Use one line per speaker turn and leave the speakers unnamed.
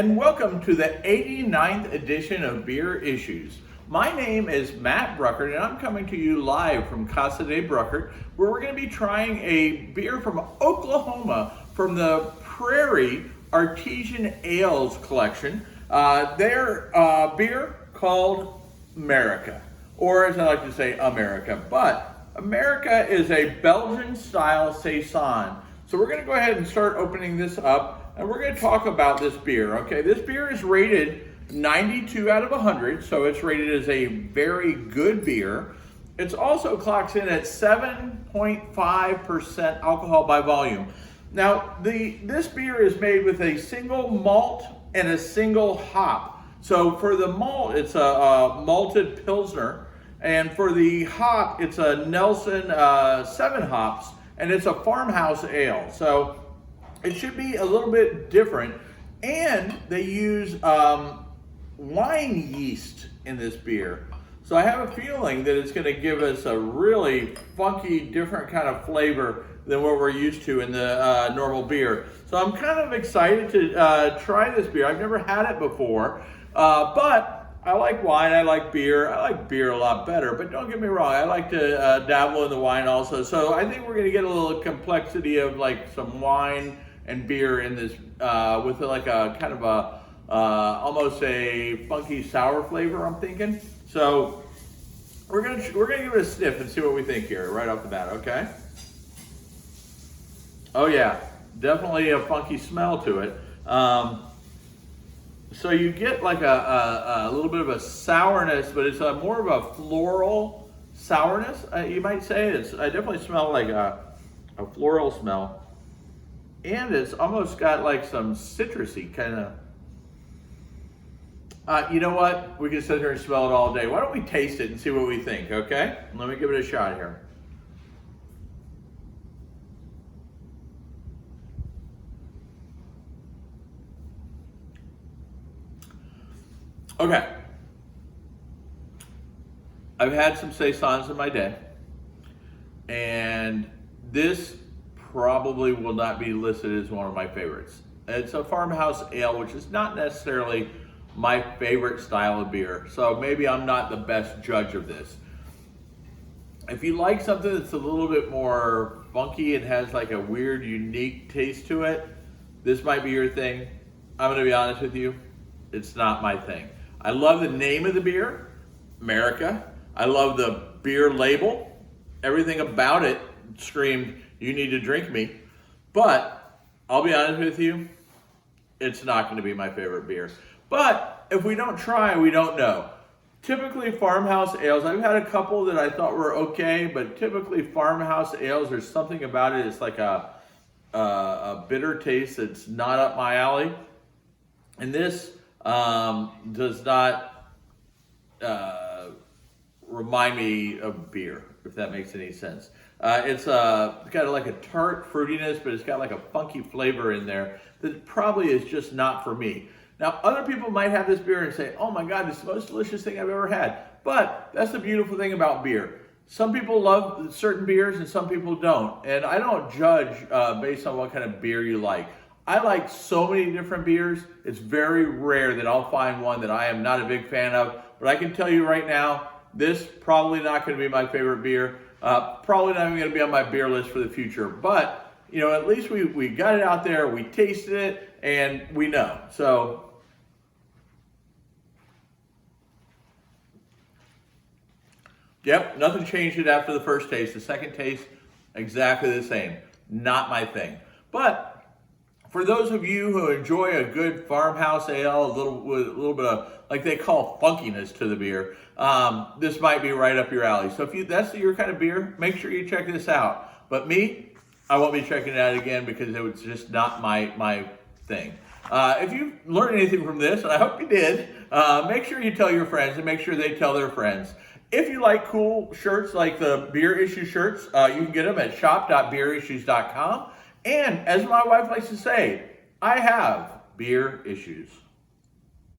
and welcome to the 89th edition of Beer Issues. My name is Matt Bruckert, and I'm coming to you live from Casa de Bruckert, where we're going to be trying a beer from Oklahoma from the Prarie Artisian Ales collection. Their beer called Merica, or as I like to say, America. But America is a Belgian-style saison. So we're going to go ahead and start opening this up, and we're going to talk about this beer. Okay, this beer is rated 92 out of 100, so it's rated as a very good beer. It's also clocks in at 7.5% alcohol by volume. Now, this beer is made with a single malt and a single hop. So for the malt, it's a malted Pilsner, and for the hop, it's a Nelson 7 hops, and it's a farmhouse ale. So it should be a little bit different, and they use wine yeast in this beer. So I have a feeling that it's going to give us a really funky, different kind of flavor than what we're used to in the normal beer. So I'm kind of excited to try this beer. I've never had it before, but I like wine, I like beer. I like beer a lot better, but don't get me wrong, I like to dabble in the wine also. So I think we're going to get a little complexity of like some wine and beer in this with like a kind of a almost a funky sour flavor, I'm thinking. So we're gonna give it a sniff and see what we think here right off the bat, okay? Oh yeah, definitely a funky smell to it. So you get like a little bit of a sourness, but it's more of a floral sourness, you might say. I definitely smell like a floral smell. And it's almost got like some citrusy kind of. You know what? We can sit here and smell it all day. Why don't we taste it and see what we think, okay? Let me give it a shot here. Okay. I've had some saisons in my day, and this probably will not be listed as one of my favorites. It's a farmhouse ale, which is not necessarily my favorite style of beer, so maybe I'm not the best judge of this. If you like something that's a little bit more funky and has like a weird, unique taste to it, this might be your thing. I'm gonna be honest with you, it's not my thing. I love the name of the beer, Merica. I love the beer label. Everything about it screamed, you need to drink me. But I'll be honest with you, it's not gonna be my favorite beer. But if we don't try, we don't know. Typically farmhouse ales, I've had a couple that I thought were okay, but typically farmhouse ales, there's something about it. It's like a bitter taste that's not up my alley. And this does not remind me of beer, if that makes any sense. It's got like a tart fruitiness, but it's got like a funky flavor in there that probably is just not for me. Now, other people might have this beer and say, oh my God, this is the most delicious thing I've ever had. But that's the beautiful thing about beer. Some people love certain beers and some people don't. And I don't judge based on what kind of beer you like. I like so many different beers. It's very rare that I'll find one that I am not a big fan of. But I can tell you right now, this probably not going to be my favorite beer. Probably not even going to be on my beer list for the future. But, you know, at least we got it out there, we tasted it, and we know. So, yep, nothing changed it after the first taste. The second taste, exactly the same. Not my thing. But for those of you who enjoy a good farmhouse ale, with a little bit of, like they call funkiness to the beer, this might be right up your alley. So if that's your kind of beer, make sure you check this out. But me, I won't be checking it out again because it was just not my thing. If you learned anything from this, and I hope you did, make sure you tell your friends and make sure they tell their friends. If you like cool shirts like the Beer Issue shirts, you can get them at shop.beerissues.com. And as my wife likes to say, I have beer issues.